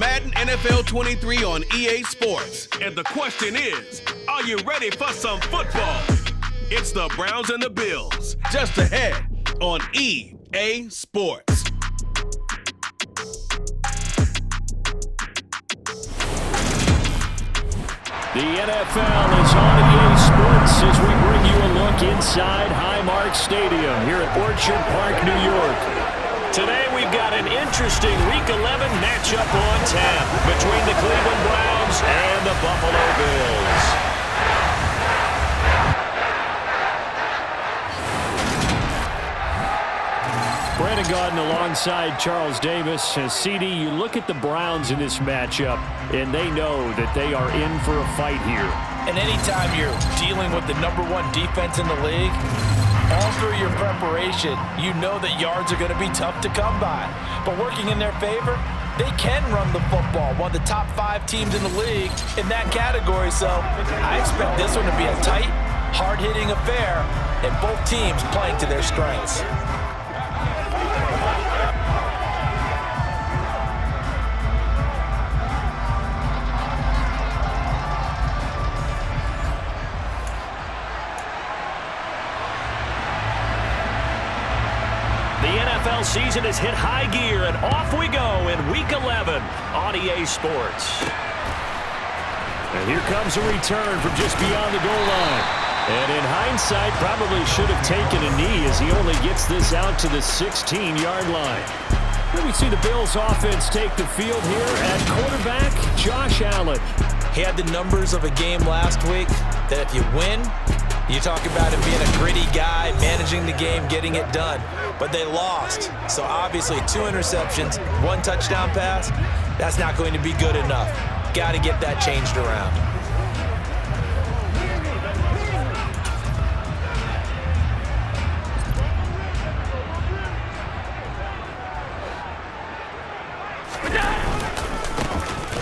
Madden NFL 23 on EA Sports. And the question is, are you ready for some football? It's the Browns and the Bills. Just ahead on EA Sports. The NFL is on EA Sports as we bring you a look inside Highmark Stadium here at Orchard Park, New York. Today we've got an interesting Week 11 matchup on tap between the Cleveland Browns and the Buffalo Bills. Brandon Gaudin alongside Charles Davis. CD, you look at the Browns in this matchup, and they know that they are in for a fight here. And anytime you're dealing with the #1 defense in the league, all through your preparation, you know that yards are going to be tough to come by. But working in their favor, they can run the football. One of the top 5 teams in the league in that category. So I expect this one to be a tight, hard-hitting affair, and both teams playing to their strengths. NFL season has hit high gear, and off we go in Week 11 on EA Sports. And here comes a return from just beyond the goal line. And in hindsight, probably should have taken a knee as he only gets this out to the 16-yard line. Then we see the Bills offense take the field here at quarterback, Josh Allen. He had the numbers of a game last week that if you win, you talk about him being a gritty guy, managing the game, getting it done. But they lost. So obviously 2 interceptions, 1 touchdown pass, that's not going to be good enough. Got to get that changed around.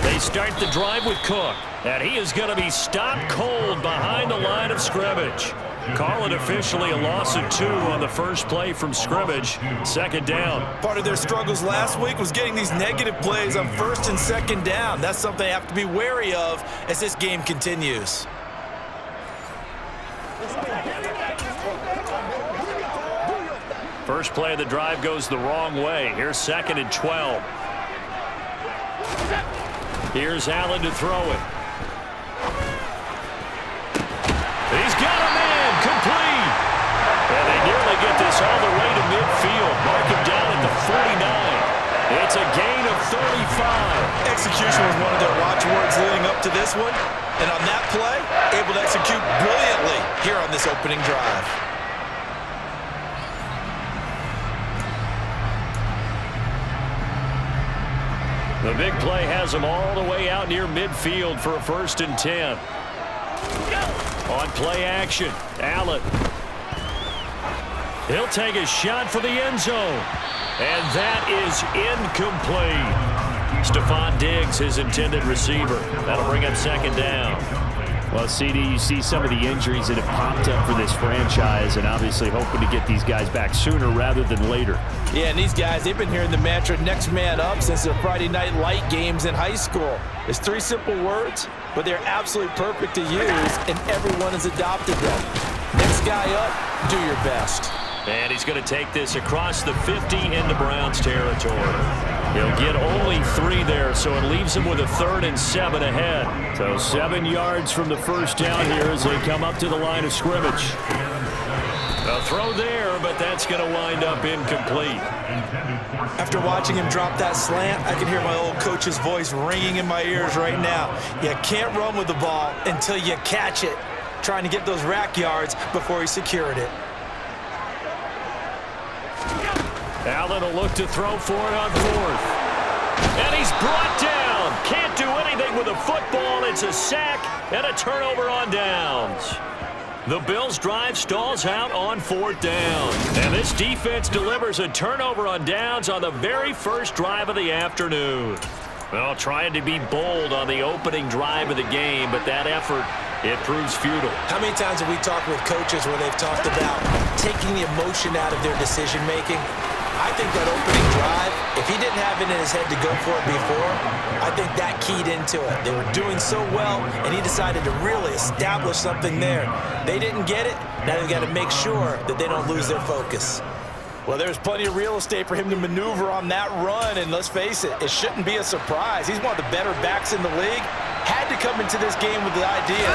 They start the drive with Cook, and he is going to be stopped cold behind the line of scrimmage. Call it officially a loss of 2 on the first play from scrimmage. 2nd down. Part of their struggles last week was getting these negative plays on 1st and 2nd down. That's something they have to be wary of as this game continues. First play of the drive goes the wrong way. Here's 2nd and 12. Here's Allen to throw it. He's got a man, complete. And they nearly get this all the way to midfield. Mark him down at the 49. It's a gain of 35. Execution was one of their watchwords leading up to this one. And on that play, able to execute brilliantly here on this opening drive. The big play has him all the way out near midfield for a 1st and 10. On play action, Allen. He'll take a shot for the end zone. And that is incomplete. Stephon Diggs, his intended receiver. That'll bring up 2nd down. Well, CD, you see some of the injuries that have popped up for this franchise, and obviously hoping to get these guys back sooner rather than later. Yeah, and these guys, they've been hearing the mantra next man up since their Friday night light games in high school. It's 3 simple words, but they're absolutely perfect to use, and everyone has adopted them. Next guy up, do your best. And he's going to take this across the 50 into Browns territory. He'll get only 3 there, so it leaves him with a 3rd and 7 ahead. So 7 yards from the first down here as they come up to the line of scrimmage. A throw there, but that's going to wind up incomplete. After watching him drop that slant, I can hear my old coach's voice ringing in my ears right now. You can't run with the ball until you catch it. Trying to get those rack yards before he secured it. Allen will look to throw for it on 4th. And he's brought down. Can't do anything with a football. It's a sack and a turnover on downs. The Bills' drive stalls out on 4th down. And this defense delivers a turnover on downs on the very first drive of the afternoon. Well, trying to be bold on the opening drive of the game, but that effort, it proves futile. How many times have we talked with coaches where they've talked about taking the emotion out of their decision-making? I think that opening drive, if he didn't have it in his head to go for it before, I think that keyed into it. They were doing so well, and he decided to really establish something there. They didn't get it. Now they've got to make sure that they don't lose their focus. Well, there's plenty of real estate for him to maneuver on that run, and let's face it, it shouldn't be a surprise. He's one of the better backs in the league. Had to come into this game with the idea,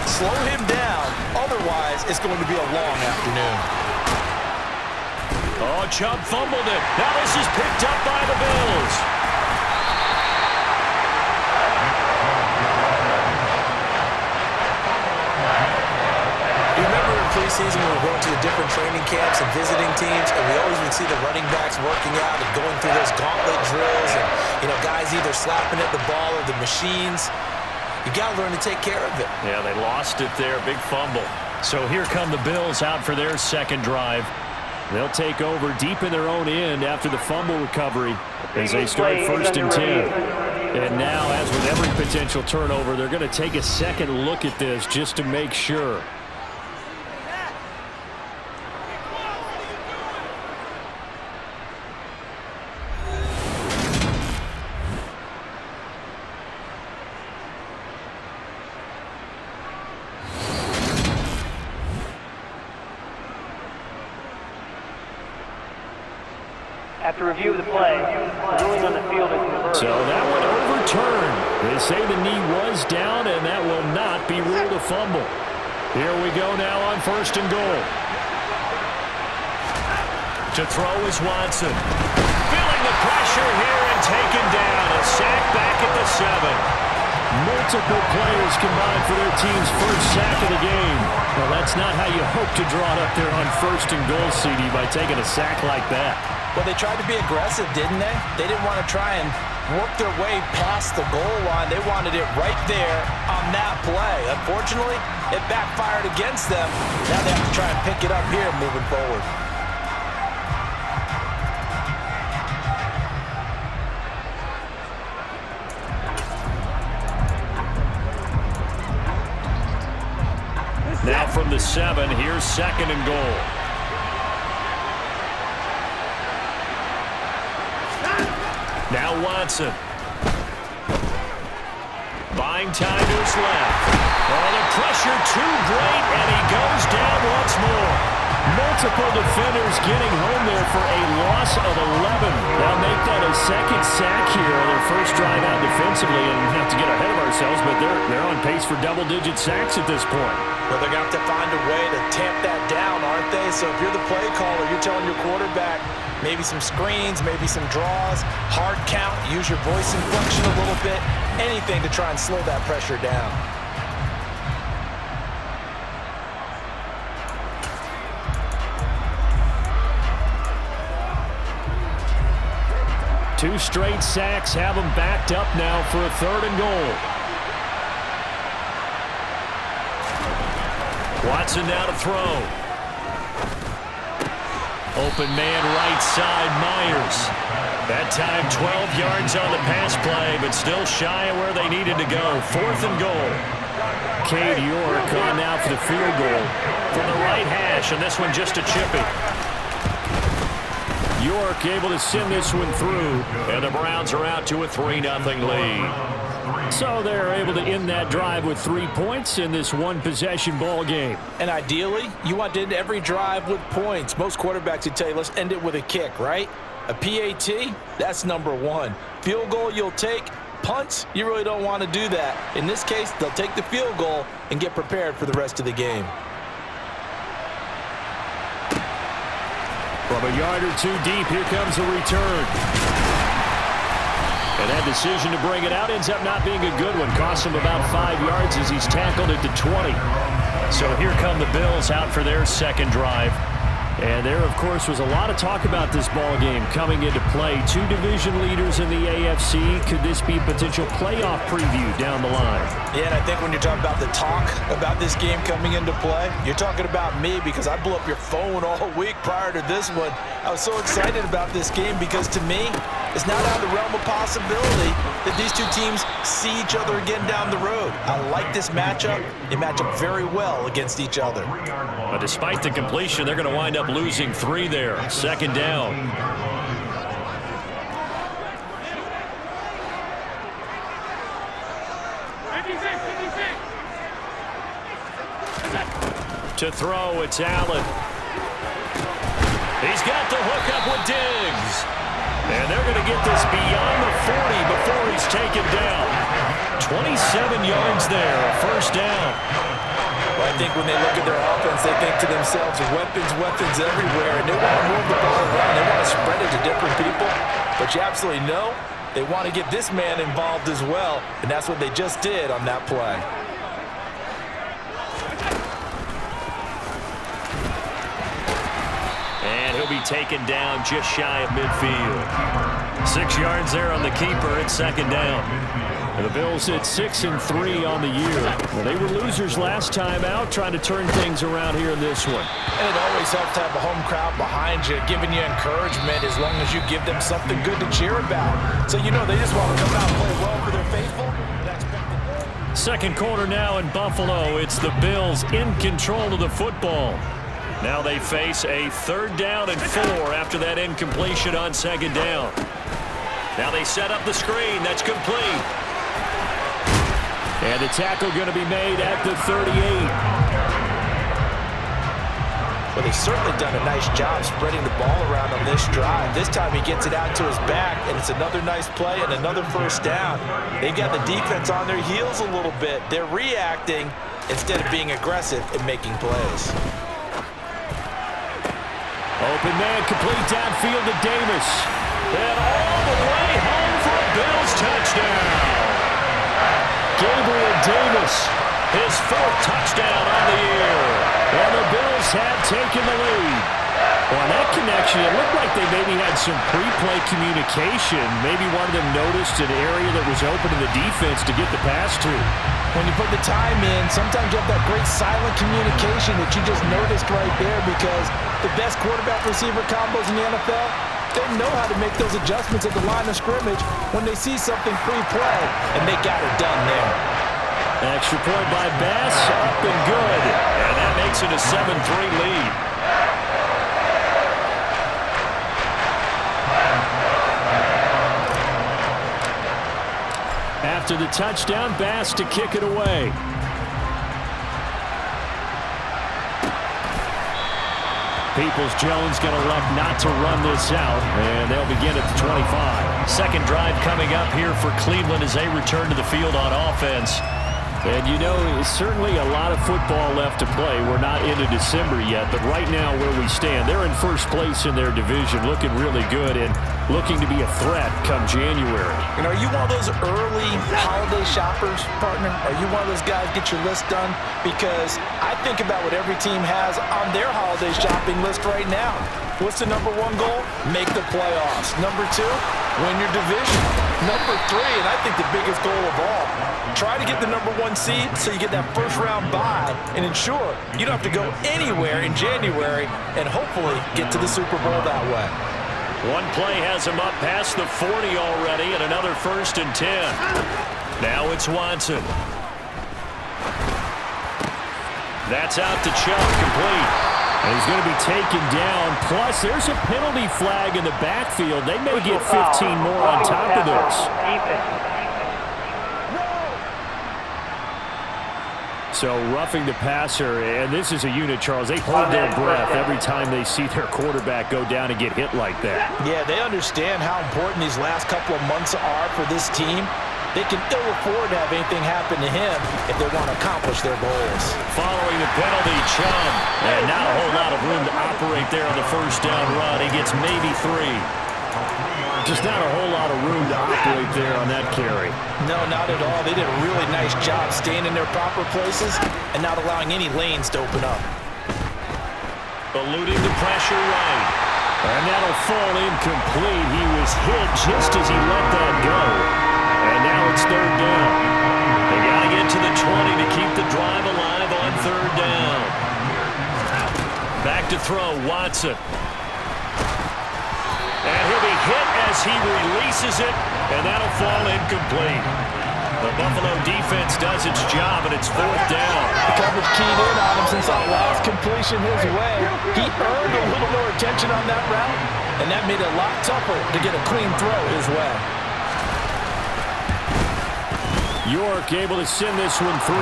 slow him down, otherwise it's going to be a long afternoon. Oh, Chubb fumbled it. Now this is picked up by the Bills. You remember in preseason when we were going to the different training camps and visiting teams, and we always would see the running backs working out and going through those gauntlet drills, and guys either slapping at the ball or the machines. You got to learn to take care of it. Yeah, they lost it there. Big fumble. So here come the Bills out for their second drive. They'll take over deep in their own end after the fumble recovery as they start 1st and 10. And now, as with every potential turnover, they're going to take a second look at this just to make sure. After review of the play, the ruling on the field is reversed. So that one overturned. They say the knee was down, and that will not be ruled a fumble. Here we go now on 1st and goal. To throw is Watson. Feeling the pressure here and taken down. A sack back at the 7. Multiple players combined for their team's first sack of the game. Well, that's not how you hope to draw it up there on 1st and goal, CD, by taking a sack like that. Well, they tried to be aggressive, didn't they? They didn't want to try and work their way past the goal line. They wanted it right there on that play. Unfortunately, it backfired against them. Now they have to try and pick it up here moving forward. Now from the 7, here's 2nd and goal. Now Watson. Buying time to his left. Oh, the pressure too great, and he goes down once more. Multiple defenders getting home there for a loss of 11. They'll make that a second sack here on their first drive out defensively, and not to get ahead of ourselves, but they're on pace for double-digit sacks at this point. Well, they're going to have to find a way to tamp that down, aren't they? So if you're the play caller, you're telling your quarterback maybe some screens, maybe some draws, hard count, use your voice inflection a little bit, anything to try and slow that pressure down. Two straight sacks have them backed up now for a 3rd and goal. Watson now to throw. Open man right side, Myers. That time 12 yards on the pass play, but still shy of where they needed to go. 4th and goal. Cade York on now for the field goal from the right hash, and this one just a chippy. York able to send this one through, and the Browns are out to a 3-0 lead. So they're able to end that drive with 3 points in this one-possession ball game. And ideally, you want to end every drive with points. Most quarterbacks would tell you, let's end it with a kick, right? A PAT, that's number 1. Field goal you'll take. Punts, you really don't want to do that. In this case, they'll take the field goal and get prepared for the rest of the game. From a yard or 2 deep, here comes a return. And that decision to bring it out ends up not being a good one. Costs him about 5 yards as he's tackled at the 20. So here come the Bills out for their second drive. And there, of course, was a lot of talk about this ball game coming into play. 2 division leaders in the AFC. Could this be a potential playoff preview down the line? Yeah, and I think when you're talking about the talk about this game coming into play, you're talking about me because I blew up your phone all week prior to this one. I was so excited about this game because, to me, it's not out of the realm of possibility that these two teams see each other again down the road. I like this matchup. They match up very well against each other. But despite the completion, they're going to wind up losing 3 there. 2nd down. To throw, it's Allen. He's got the hook up with Diggs. And they're going to get this beyond the 40 before he's taken down. 27 yards there, a first down. Well, I think when they look at their offense, they think to themselves, weapons, weapons everywhere, and they want to move the ball around. They want to spread it to different people. But you absolutely know they want to get this man involved as well, and that's what they just did on that play. And he'll be taken down just shy of midfield. 6 yards there on the keeper. It's second down. And the Bills hit 6-3 on the year. Well, they were losers last time out, trying to turn things around here in this one. And it always helps to have a home crowd behind you, giving you encouragement as long as you give them something good to cheer about. So you know they just want to come out and play well for their faithful. Second quarter now in Buffalo. It's the Bills in control of the football. Now they face a 3rd down and 4 after that incompletion on second down. Now they set up the screen. That's complete. And the tackle going to be made at the 38. Well, they've certainly done a nice job spreading the ball around on this drive. This time he gets it out to his back, and it's another nice play and another first down. They've got the defense on their heels a little bit. They're reacting instead of being aggressive and making plays. Open man, complete downfield to Davis. And all the way home for a Bills touchdown. Gabriel Davis, his 4th touchdown on the year. And the Bills have taken the lead. Well, on that connection, it looked like they maybe had some pre-play communication. Maybe one of them noticed an area that was open to the defense to get the pass to. When you put the time in, sometimes you have that great silent communication that you just noticed right there, because the best quarterback-receiver combos in the NFL, they know how to make those adjustments at the line of scrimmage when they see something pre-play, and they got it done there. Extra point by Bass, up and good. And that makes it a 7-3 lead. After the touchdown, Bass to kick it away. Peoples-Jones going to elect not to run this out, and they'll begin at the 25. Second drive coming up here for Cleveland as they return to the field on offense. And you know, certainly a lot of football left to play. We're not into December yet, but right now where we stand, they're in first place in their division, looking really good and looking to be a threat come January. And are you one of those early holiday shoppers, partner? Are you one of those guys get your list done? Because I think about what every team has on their holiday shopping list right now. What's the number 1 goal? Make the playoffs. Number 2, win your division. Number 3, and I think the biggest goal of all, try to get the number 1 seed so you get that first round bye and ensure you don't have to go anywhere in January and hopefully get to the Super Bowl that way. One play has him up past the 40 already, and another 1st and 10. Now it's Watson. That's out to Chubb, complete. And he's going to be taken down. Plus, there's a penalty flag in the backfield. They may get 15 more on top of this. So roughing the passer, and this is a unit, Charles. They hold their breath every time they see their quarterback go down and get hit like that. Yeah, they understand how important these last couple of months are for this team. They can ill afford to have anything happen to him if they want to accomplish their goals. Following the penalty, Chubb. And not a whole lot of room to operate there on the first down run. He gets maybe 3. Just not a whole lot of room to operate there on that carry. No, not at all. They did a really nice job staying in their proper places and not allowing any lanes to open up. Eluding the pressure right. And that'll fall incomplete. He was hit just as he let that go. And now it's 3rd down. They got to get to the 20 to keep the drive alive on 3rd down. Back to throw, Watson. And he'll be hit as he releases it, and that'll fall incomplete. The Buffalo defense does its job, and it's 4th down. The coverage keyed in on him since that last completion his way. He earned a little more attention on that route, and that made it a lot tougher to get a clean throw his way. York able to send this one through.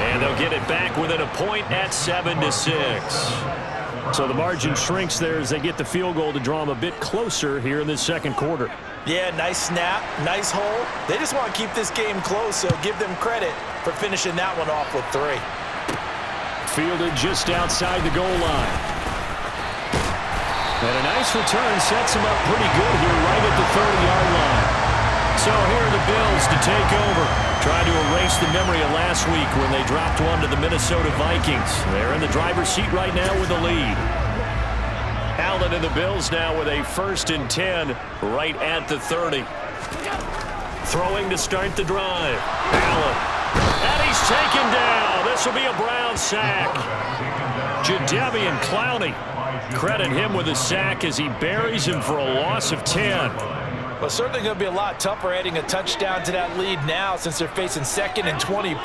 And they'll get it back within a point at 7-6. So the margin shrinks there as they get the field goal to draw them a bit closer here in this second quarter. Yeah, nice snap, nice hole. They just want to keep this game close, so give them credit for finishing that one off with 3. Fielded just outside the goal line. And a nice return sets him up pretty good here right at the 30-yard line. So here are the Bills to take over. Trying to erase the memory of last week when they dropped one to the Minnesota Vikings. They're in the driver's seat right now with the lead. Allen and the Bills now with a 1st and 10 right at the 30. Throwing to start the drive. Allen. And he's taken down. This will be a Brown sack. Jadeveon Clowney. Credit him with a sack as he buries him for a loss of 10. Well, certainly going to be a lot tougher adding a touchdown to that lead now since they're facing 2nd and 20+.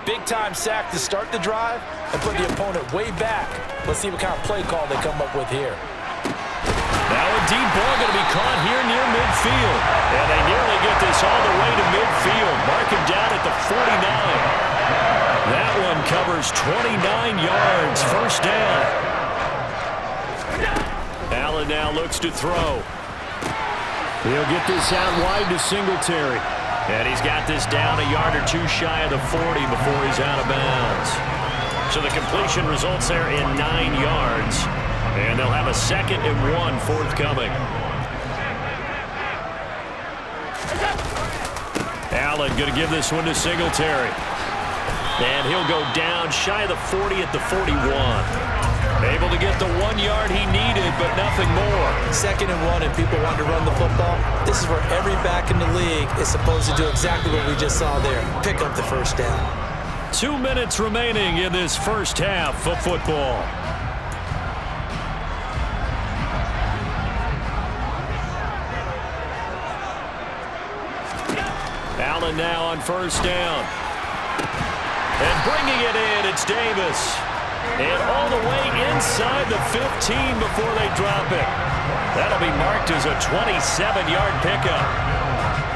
Big-time sack to start the drive and put the opponent way back. Let's see what kind of play call they come up with here. Now a deep ball going to be caught here near midfield. And they nearly get this all the way to midfield. Mark him down at the 49. That one covers 29 yards. 1st down. Allen now looks to throw. He'll get this out wide to Singletary. And he's got this down a yard or 2 shy of the 40 before he's out of bounds. So the completion results there in 9 yards. And they'll have a 2nd and 1 forthcoming. Allen going to give this one to Singletary. And he'll go down shy of the 40 at the 41. Able to get the 1 yard he needed, but nothing more. 2nd and 1 and people want to run the football. This is where every back in the league is supposed to do exactly what we just saw there. Pick up the 1st down. 2 minutes remaining in this first half of football. Allen now on 1st down. And bringing it in, it's Davis. And all the way inside the 15 before they drop it. That'll be marked as a 27-yard pickup.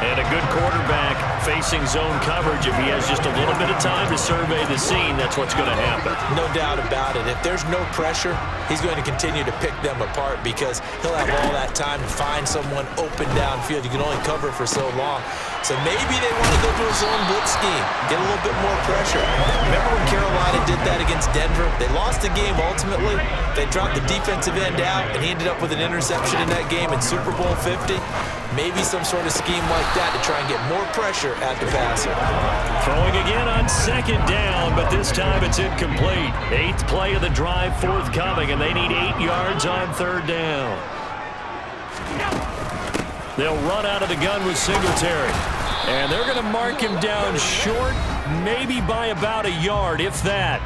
And a good quarterback facing zone coverage. If he has just a little bit of time to survey the scene, that's what's going to happen. No doubt about it. If there's no pressure, he's going to continue to pick them apart because he'll have all that time to find someone open downfield. You can only cover for so long. So maybe they want to go to a zone blitz scheme, get a little bit more pressure. Remember when Carolina did that against Denver? They lost the game ultimately. They dropped the defensive end out, and he ended up with an interception in that game in Super Bowl 50. Maybe some sort of scheme like that to try and get more pressure at the passer. Throwing again on 2nd down, but this time it's incomplete. 8th play of the drive forthcoming, and they need 8 yards on 3rd down. They'll run out of the gun with Singletary. And they're going to mark him down short, maybe by about a yard, if that.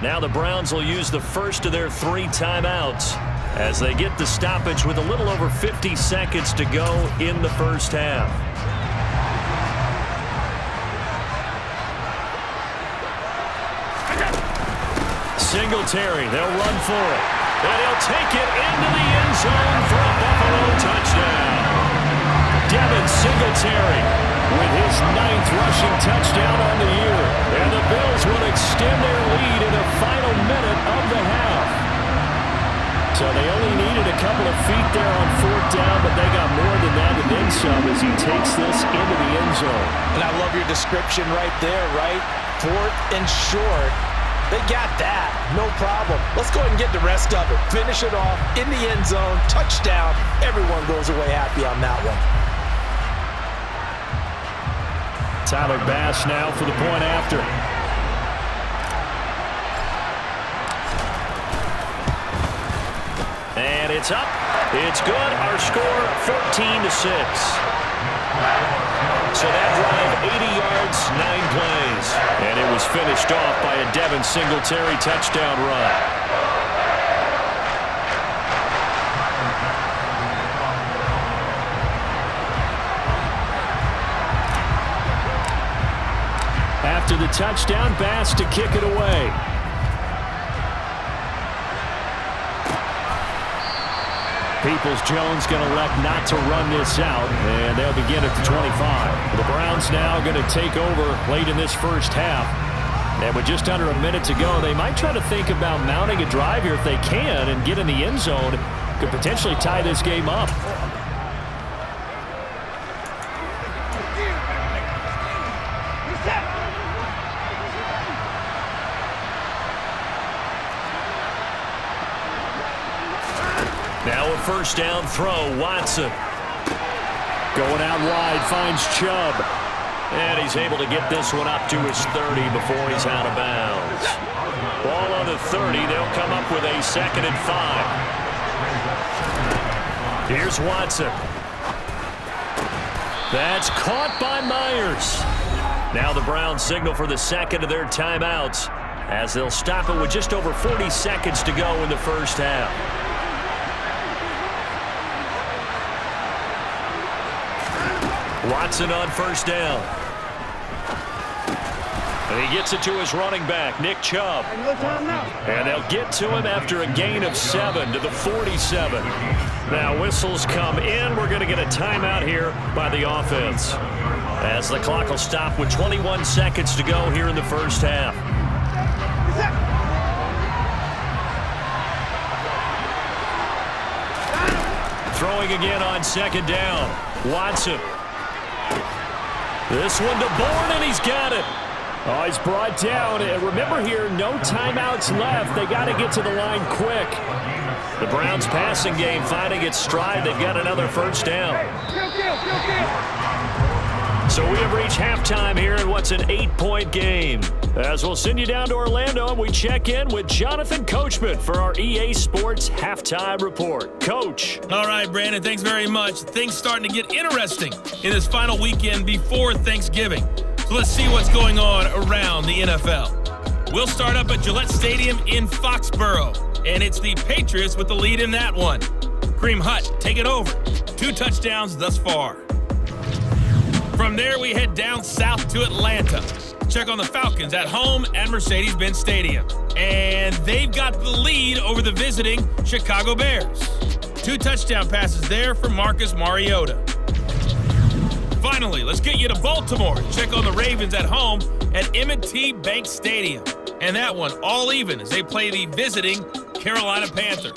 Now the Browns will use the first of their 3 timeouts as they get the stoppage with a little over 50 seconds to go in the first half. Singletary, they'll run for it. And he'll take it into the end zone for a Buffalo touchdown. Devin Singletary with his 9th rushing touchdown on the year. And the Bills will extend their lead in the final minute of the half. So they only needed a couple of feet there on 4th down, but they got more than that and then some as he takes this into the end zone. And I love your description right there, right? 4th and short. They got that. No problem. Let's go ahead and get the rest of it. Finish it off in the end zone. Touchdown. Everyone goes away happy on that one. Tyler Bass now for the point after. And it's up. It's good. Our score 14-6. So that drive 80 yards, 9 plays. And it was finished off by a Devin Singletary touchdown run. After the touchdown, Bass to kick it away. Peoples-Jones going to elect not to run this out, and they'll begin at the 25. The Browns now going to take over late in this first half. And with just under a minute to go, they might try to think about mounting a drive here if they can and get in the end zone. Could potentially tie this game up. Now a first down throw, Watson. Going out wide, finds Chubb. And he's able to get this one up to his 30 before he's out of bounds. Ball on the 30, they'll come up with a 2nd and 5. Here's Watson. That's caught by Myers. Now the Browns signal for the second of their timeouts as they'll stop it with just over 40 seconds to go in the first half. Watson on first down. And he gets it to his running back, Nick Chubb. And they'll get to him after a gain of 7 to the 47. Now whistles come in. We're going to get a timeout here by the offense, as the clock will stop with 21 seconds to go here in the first half. Throwing again on second down. Watson. This one to Bourne, and he's got it. Oh, he's brought down. And remember here, no timeouts left. They got to get to the line quick. The Browns passing game finding its stride. They've got another first down. So we have reached halftime here in what's an 8-point game. As we'll send you down to Orlando, and we check in with Jonathan Coachman for our EA Sports Halftime Report. Coach. All right, Brandon, thanks very much. Things starting to get interesting in this final weekend before Thanksgiving. So let's see what's going on around the NFL. We'll start up at Gillette Stadium in Foxborough, and it's the Patriots with the lead in that one. Kareem Hunt take it over. 2 touchdowns thus far. From there, we head down south to Atlanta. Check on the Falcons at home at Mercedes-Benz Stadium. And they've got the lead over the visiting Chicago Bears. 2 touchdown passes there for Marcus Mariota. Finally, let's get you to Baltimore. Check on the Ravens at home at M&T Bank Stadium. And that one all even as they play the visiting Carolina Panthers.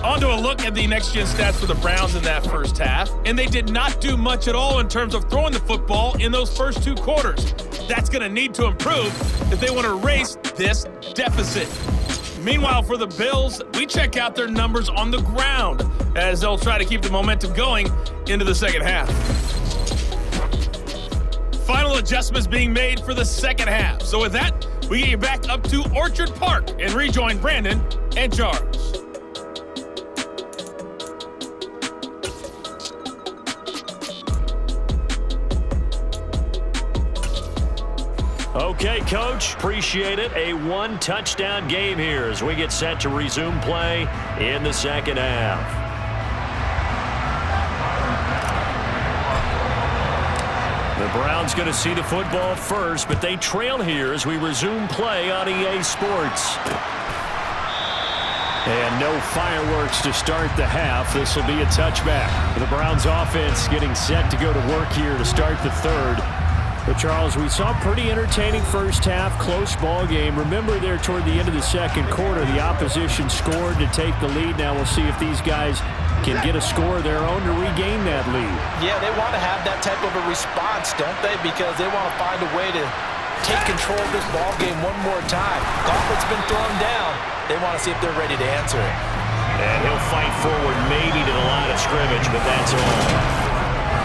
On to a look at the next-gen stats for the Browns in that first half. And they did not do much at all in terms of throwing the football in those first 2 quarters. That's going to need to improve if they want to erase this deficit. Meanwhile, for the Bills, we check out their numbers on the ground as they'll try to keep the momentum going into the second half. Final adjustments being made for the second half. So with that, we get you back up to Orchard Park and rejoin Brandon and Charles. Okay, Coach, appreciate it. A 1-touchdown game here as we get set to resume play in the second half. The Browns going to see the football first, but they trail here as we resume play on EA Sports. And no fireworks to start the half. This will be a touchback. The Browns offense getting set to go to work here to start the third. But, Charles, we saw a pretty entertaining first half, close ball game. Remember there toward the end of the second quarter, the opposition scored to take the lead. Now we'll see if these guys can get a score of their own to regain that lead. Yeah, they want to have that type of a response, don't they? Because they want to find a way to take control of this ball game one more time. Gauntlet's been thrown down. They want to see if they're ready to answer it. And he'll fight forward maybe to the line of scrimmage, but that's all.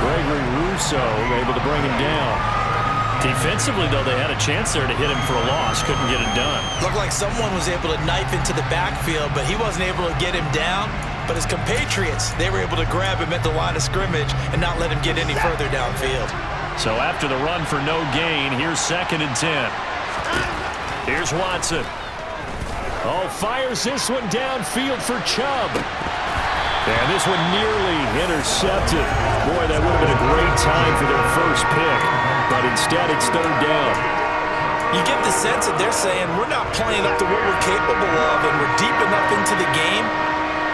Gregory Rousseau able to bring him down. Defensively, though, they had a chance there to hit him for a loss. Couldn't get it done. Looked like someone was able to knife into the backfield, but he wasn't able to get him down. But his compatriots, they were able to grab him at the line of scrimmage and not let him get any further downfield. So after the run for no gain, here's 2nd and 10. Here's Watson. Oh, fires this one downfield for Chubb. And this one nearly intercepted. Boy, that would have been a great time for their first pick. But instead, it's 3rd down. You get the sense that they're saying we're not playing up to what we're capable of, and we're deep enough into the game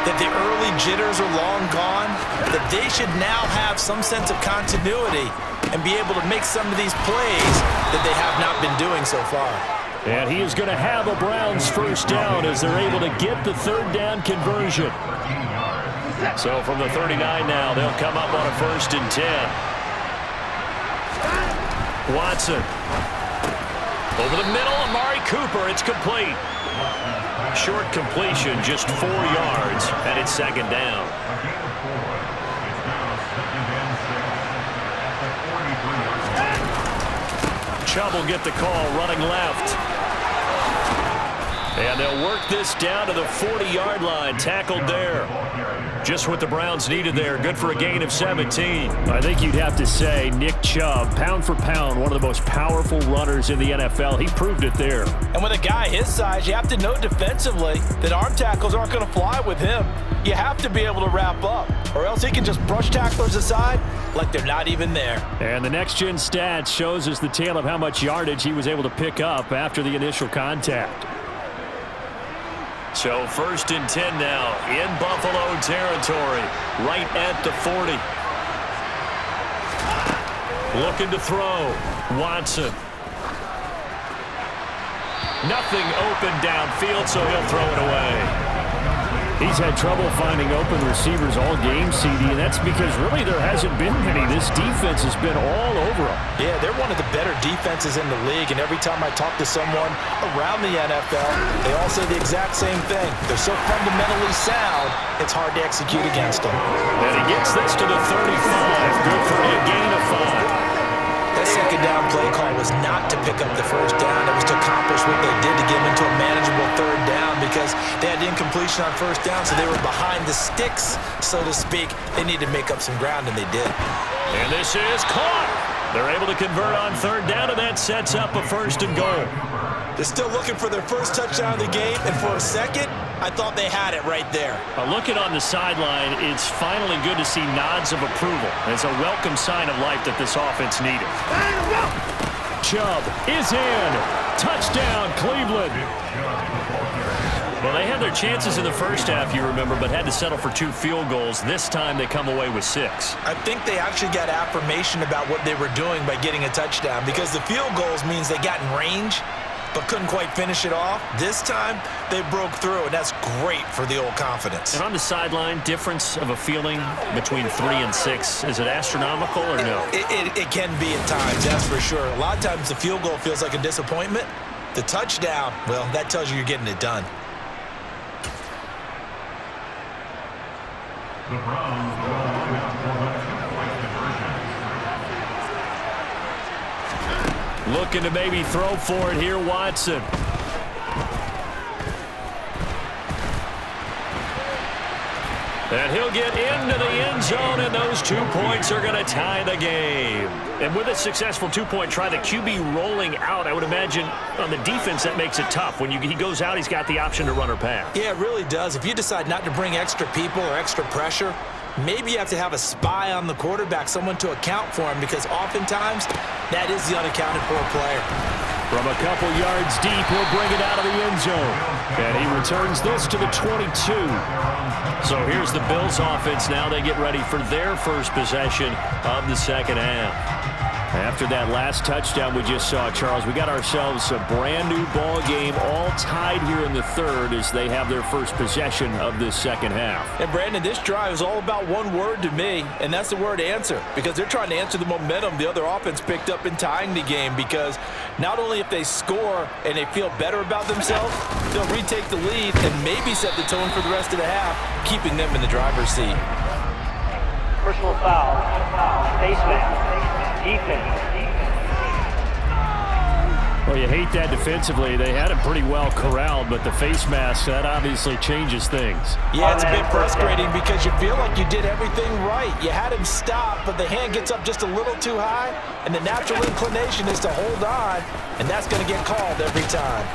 that the early jitters are long gone, that they should now have some sense of continuity and be able to make some of these plays that they have not been doing so far. And he is going to have a Browns first down as they're able to get the third down conversion. So from the 39 now, they'll come up on a 1st and 10. Watson. Over the middle, Amari Cooper. It's complete. Short completion, just 4 yards, and it's 2nd down. Chubb will get the call, running left. And they'll work this down to the 40-yard line, tackled there. Just what the Browns needed there. Good for a gain of 17. I think you'd have to say Nick Chubb, pound for pound, one of the most powerful runners in the NFL. He proved it there. And with a guy his size, you have to know defensively that arm tackles aren't going to fly with him. You have to be able to wrap up, or else he can just brush tacklers aside like they're not even there. And the next-gen stats shows us the tale of how much yardage he was able to pick up after the initial contact. So 1st and 10 now in Buffalo territory, right at the 40. Looking to throw. Watson. Nothing open downfield, so he'll throw it away. He's had trouble finding open receivers all game, CD, and that's because really there hasn't been many. This defense has been all over them. Yeah, they're one of the better defenses in the league, and every time I talk to someone around the NFL, they all say the exact same thing. They're so fundamentally sound, it's hard to execute against them. And he gets this to the 35. Good for a gain of 5. That 2nd down play call was not to pick up the 1st down. It was to accomplish what they did to get them into a manageable 3rd down because they had incompletion on 1st down, so they were behind the sticks, so to speak. They needed to make up some ground, and they did. And this is caught. They're able to convert on 3rd down, and that sets up a 1st and goal. They're still looking for their first touchdown of the game, and for a second, I thought they had it right there. Looking on the sideline, it's finally good to see nods of approval. It's a welcome sign of life that this offense needed. Chubb is in. Touchdown, Cleveland. Well, they had their chances in the first half, you remember, but had to settle for 2 field goals. This time they come away with 6. I think they actually got affirmation about what they were doing by getting a touchdown because the field goals means they got in range but couldn't quite finish it off. This time, they broke through, and that's great for the old confidence. And on the sideline, difference of a feeling between 3 and 6, is it astronomical or no? It can be at times, that's for sure. A lot of times the field goal feels like a disappointment. The touchdown, well, that tells you you're getting it done. The Browns go Looking to maybe throw for it here, Watson. And he'll get into the end zone, and those 2 points are going to tie the game. And with a successful 2-point try, the QB rolling out, I would imagine on the defense that makes it tough. When he goes out, he's got the option to run or pass. Yeah, it really does. If you decide not to bring extra people or extra pressure, maybe you have to have a spy on the quarterback, someone to account for him, because oftentimes that is the unaccounted for player. From a couple yards deep, he'll bring it out of the end zone. And he returns this to the 22. So here's the Bills offense now. They get ready for their first possession of the second half. After that last touchdown we just saw, Charles, we got ourselves a brand new ball game, all tied here in the third as they have their first possession of this second half. And Brandon, this drive is all about one word to me, and that's the word answer, because they're trying to answer the momentum the other offense picked up in tying the game, because not only if they score and they feel better about themselves, they'll retake the lead and maybe set the tone for the rest of the half, keeping them in the driver's seat. Personal foul. Face mask. Defense. Well, you hate that defensively. They had him pretty well corralled, but the face mask, that obviously changes things. Yeah, it's a bit frustrating because you feel like you did everything right. You had him stop, but the hand gets up just a little too high, and the natural inclination is to hold on, and that's going to get called every time.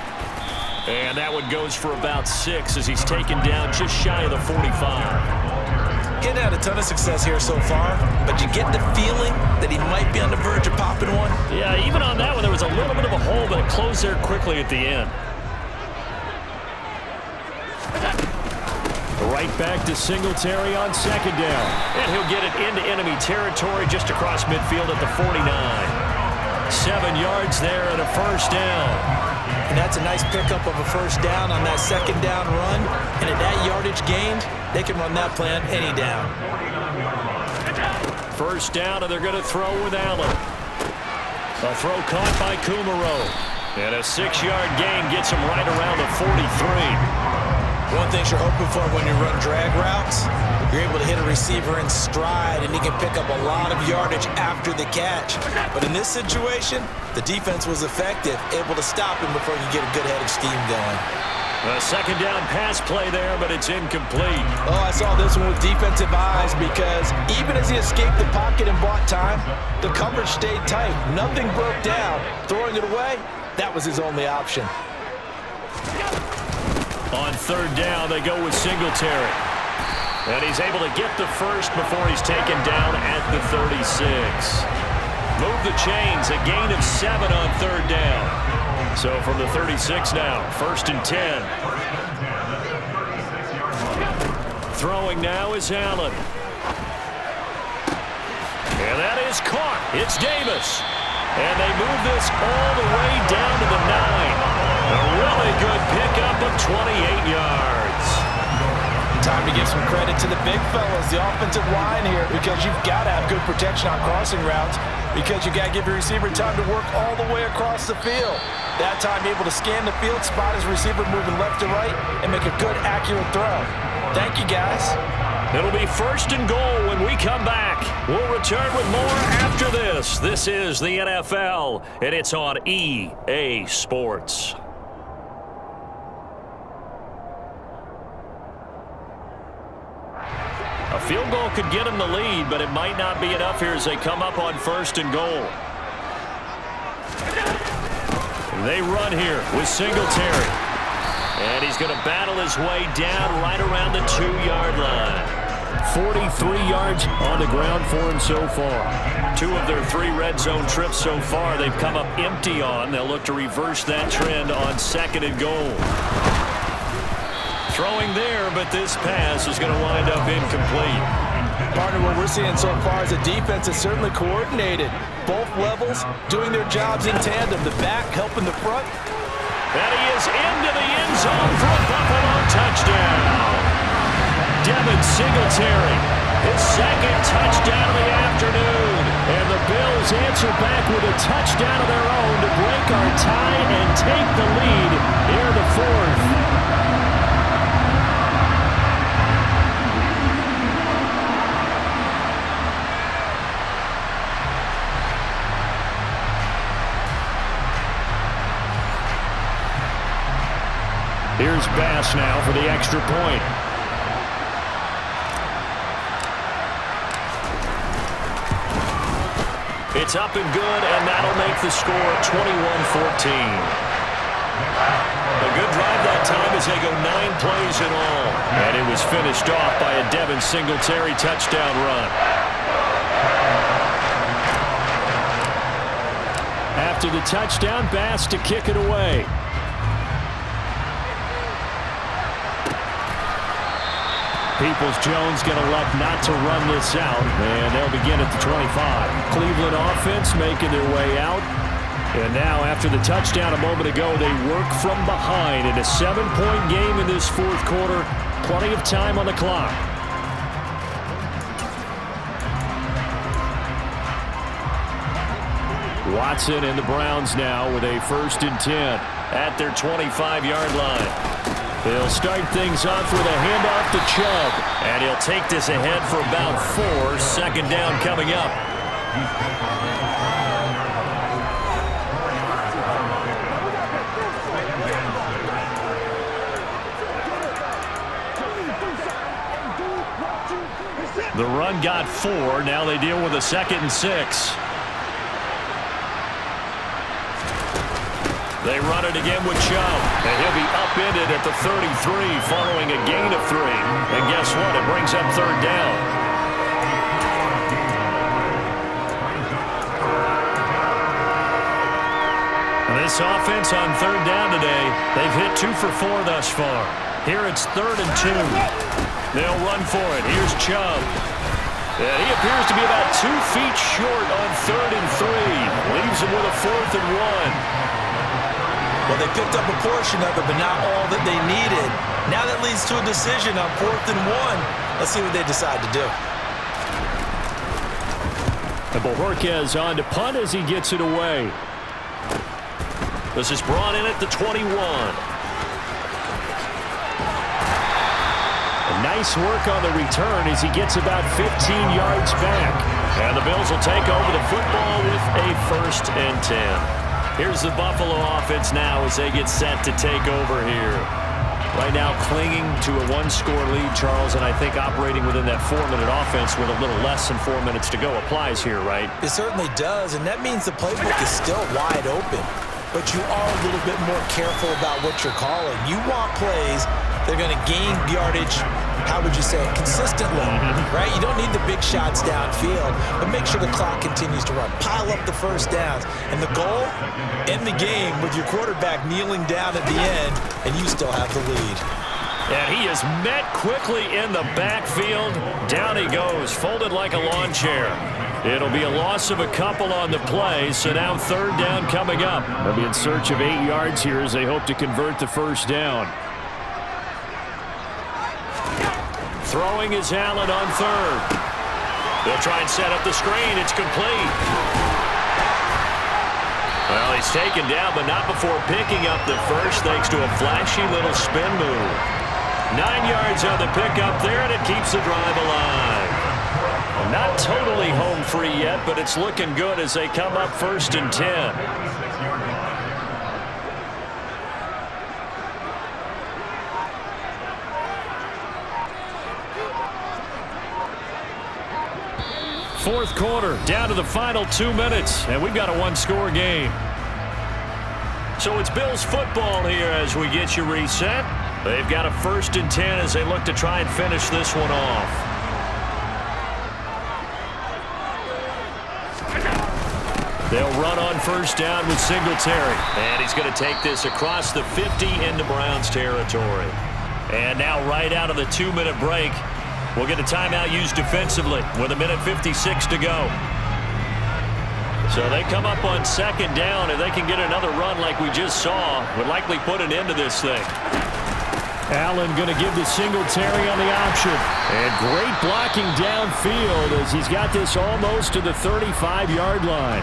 And that one goes for about 6 as he's taken down just shy of the 45. He hasn't had a ton of success here so far, but you get the feeling that he might be on the verge of popping one. Yeah, even on that one, there was a little bit of a hole, but it closed there quickly at the end. Right back to Singletary on second down. And he'll get it into enemy territory just across midfield at the 49. 7 yards there and a first down. And that's a nice pickup of a first down on that second down run. And at that yardage gained, they can run that play on any down. First down, and they're going to throw with Allen. A throw caught by Kumaro. And a 6-yard gain gets him right around the 43. One thing you're hoping for when you run drag routes, you're able to hit a receiver in stride, and he can pick up a lot of yardage after the catch. But in this situation, the defense was effective, able to stop him before he could get a good head of steam going. A second down pass play there, but it's incomplete. Oh, I saw this one with defensive eyes because even as he escaped the pocket and bought time, the coverage stayed tight. Nothing broke down. Throwing it away, that was his only option. On third down, they go with Singletary. And he's able to get the first before he's taken down at the 36. Move the chains, a gain of 7 on third down. So from the 36 now, 1st and 10. Throwing now is Allen. And that is caught. It's Davis. And they move this all the way down to the 9. A really good pickup of 28 yards. Time to give some credit to the big fellas, the offensive line here, because you've got to have good protection on crossing routes because you got to give your receiver time to work all the way across the field. That time able to scan the field, spot his receiver moving left to right, and make a good, accurate throw. Thank you, guys. It'll be 1st and goal when we come back. We'll return with more after this. This is the NFL, and it's on EA Sports. A field goal could get them the lead, but it might not be enough here as they come up on 1st and goal. They run here with Singletary. And he's going to battle his way down right around the 2-yard line. 43 yards on the ground for him so far. 2 of their 3 red zone trips so far they've come up empty on. They'll look to reverse that trend on 2nd and goal. Throwing there, but this pass is going to wind up incomplete. Partner, what we're seeing so far is a defense that's certainly coordinated. Both levels doing their jobs in tandem. The back helping the front. And he is into the end zone for a Buffalo touchdown. Devin Singletary, his 2nd touchdown of the afternoon. And the Bills answer back with a touchdown of their own to break our tie and take the lead near the 4th. Here's Bass now for the extra point. It's up and good, and that'll make the score 21-14. A good drive that time as they go 9 plays in all. And it was finished off by a Devin Singletary touchdown run. After the touchdown, Bass to kick it away. Peoples-Jones going to elect not to run this out, and they'll begin at the 25. Cleveland offense making their way out. And now, after the touchdown a moment ago, they work from behind in a 7-point game in this 4th quarter. Plenty of time on the clock. Watson and the Browns now with a 1st and 10 at their 25-yard line. They'll start things off with a handoff to Chubb. And he'll take this ahead for about 4. 2nd down coming up. The run got 4. Now they deal with a 2nd and 6. They run it again with Chubb, and he'll be upended at the 33 following a gain of 3. And guess what? It brings up third down. This offense on third down today, they've hit 2 for 4 thus far. Here it's 3rd and 2. They'll run for it. Here's Chubb. And he appears to be about 2 feet short on 3rd and 3. Leaves him with a 4th and 1. Well, they picked up a portion of it, but not all that they needed. Now that leads to a decision on 4th and 1. Let's see what they decide to do. And Bojorquez on to punt as he gets it away. This is brought in at the 21. Nice work on the return as he gets about 15 yards back. And the Bills will take over the football with a 1st and 10. Here's the Buffalo offense now as they get set to take over here. Right now clinging to a 1-score lead, Charles, and I think operating within that 4-minute offense with a little less than 4 minutes to go applies here, right? It certainly does, and that means the playbook is still wide open. But you are a little bit more careful about what you're calling. You want plays that are going to gain yardage, how would you say it, consistently, right? You don't need the big shots downfield, but make sure the clock continues to run. Pile up the first downs. And the goal, end the game with your quarterback kneeling down at the end, and you still have the lead. And he is met quickly in the backfield. Down he goes, folded like a lawn chair. It'll be a loss of a couple on the play, so now 3rd down coming up. They'll be in search of 8 yards here as they hope to convert the 1st down. Throwing is Allen on 3rd. They'll try and set up the screen. It's complete. Well, he's taken down, but not before picking up the 1st thanks to a flashy little spin move. 9 yards on the pickup there, and it keeps the drive alive. Not totally home free yet, but it's looking good as they come up 1st and 10. Fourth quarter, down to the final 2 minutes, and we've got a 1-score game. So it's Bills football here as we get you reset. They've got a 1st and 10 as they look to try and finish this one off. They'll run on 1st down with Singletary. And he's going to take this across the 50 into Browns territory. And now right out of the 2-minute break, we'll get a timeout used defensively with 1:56 to go. So they come up on 2nd down, and they can get another run like we just saw. Would likely put an end to this thing. Allen going to give the Singletary on the option. And great blocking downfield as he's got this almost to the 35-yard line.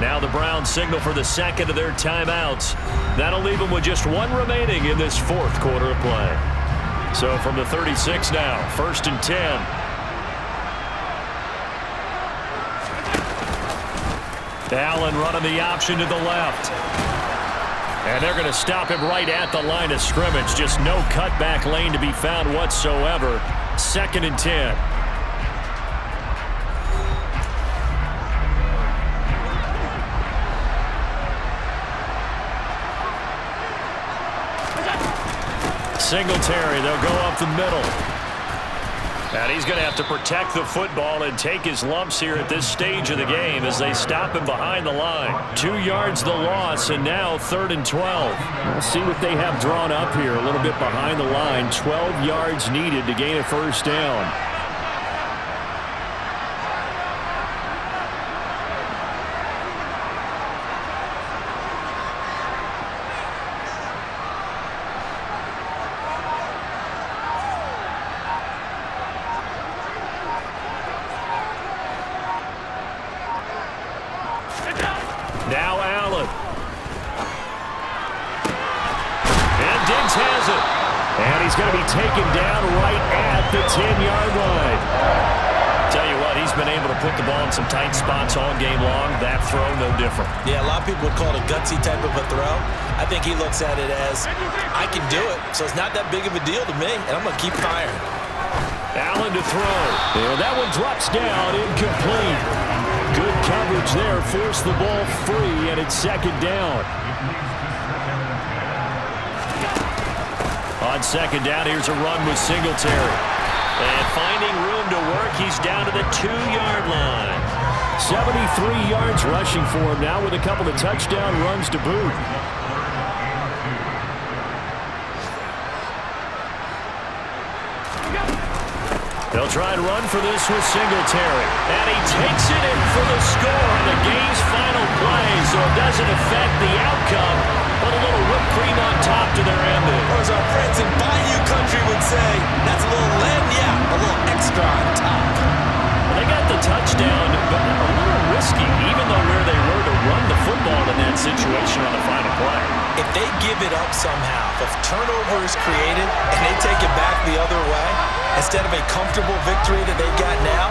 Now the Browns signal for the 2nd of their timeouts. That'll leave them with just 1 remaining in this 4th quarter of play. So from the 36 now, 1st and 10. Allen running the option to the left. And they're going to stop him right at the line of scrimmage. Just no cutback lane to be found whatsoever. 2nd and 10. Singletary, they'll go up the middle. And he's going to have to protect the football and take his lumps here at this stage of the game as they stop him behind the line. 2 yards the loss, and now 3rd and 12. We'll see what they have drawn up here. A little bit behind the line. 12 yards needed to gain a 1st down. Now Allen. And Diggs has it. And he's going to be taken down right at the 10-yard line. Tell you what, he's been able to put the ball in some tight spots all game long. That throw, no different. Yeah, a lot of people would call it a gutsy type of a throw. I think he looks at it as, I can do it, so it's not that big of a deal to me, and I'm going to keep firing. Allen to throw. And that one drops down, incomplete. Good coverage there. Forced the ball free, and it's second down. On second down, here's a run with Singletary. And finding room to work, he's down to the 2-yard line. 73 yards rushing for him now with a couple of touchdown runs to boot. They'll try and run for this with Singletary. And he takes it in for the score on the game's final play, so it doesn't affect the outcome, but a little whipped cream on top to their ending. Or as our friends in Bayou Country would say, that's a little lagniappe, a little extra on top. Well, they got the touchdown, but a little risky, even though where they were to run the football in that situation on the final play. If they give it up somehow, if turnover is created and they take it back the other way, instead of a comfortable victory that they've got now,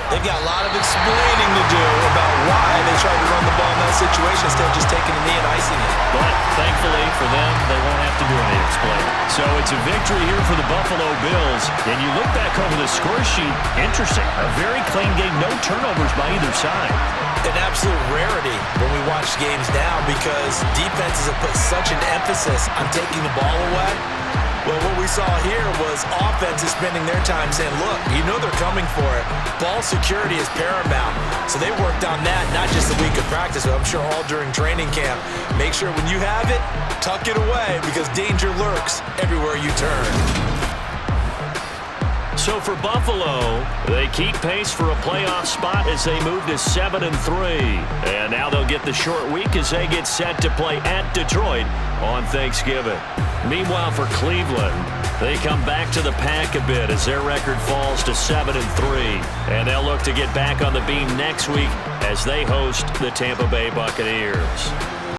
they've got a lot of explaining to do about why they tried to run the ball in that situation instead of just taking a knee and icing it. But thankfully for them, they won't have to do any explaining. So it's a victory here for the Buffalo Bills. And you look back over the score sheet, interesting. A very clean game, no turnovers by either side. An absolute rarity when we watch games now because defenses have put such an emphasis on taking the ball away. Well, what we saw here was offenses spending their time saying, look, you know they're coming for it. Ball security is paramount. So they worked on that, not just a week of practice, but I'm sure all during training camp. Make sure when you have it, tuck it away because danger lurks everywhere you turn. So for Buffalo, they keep pace for a playoff spot as they move to 7-3. And now they'll get the short week as they get set to play at Detroit on Thanksgiving. Meanwhile, for Cleveland, they come back to the pack a bit as their record falls to 7-3. And they'll look to get back on the beam next week as they host the Tampa Bay Buccaneers.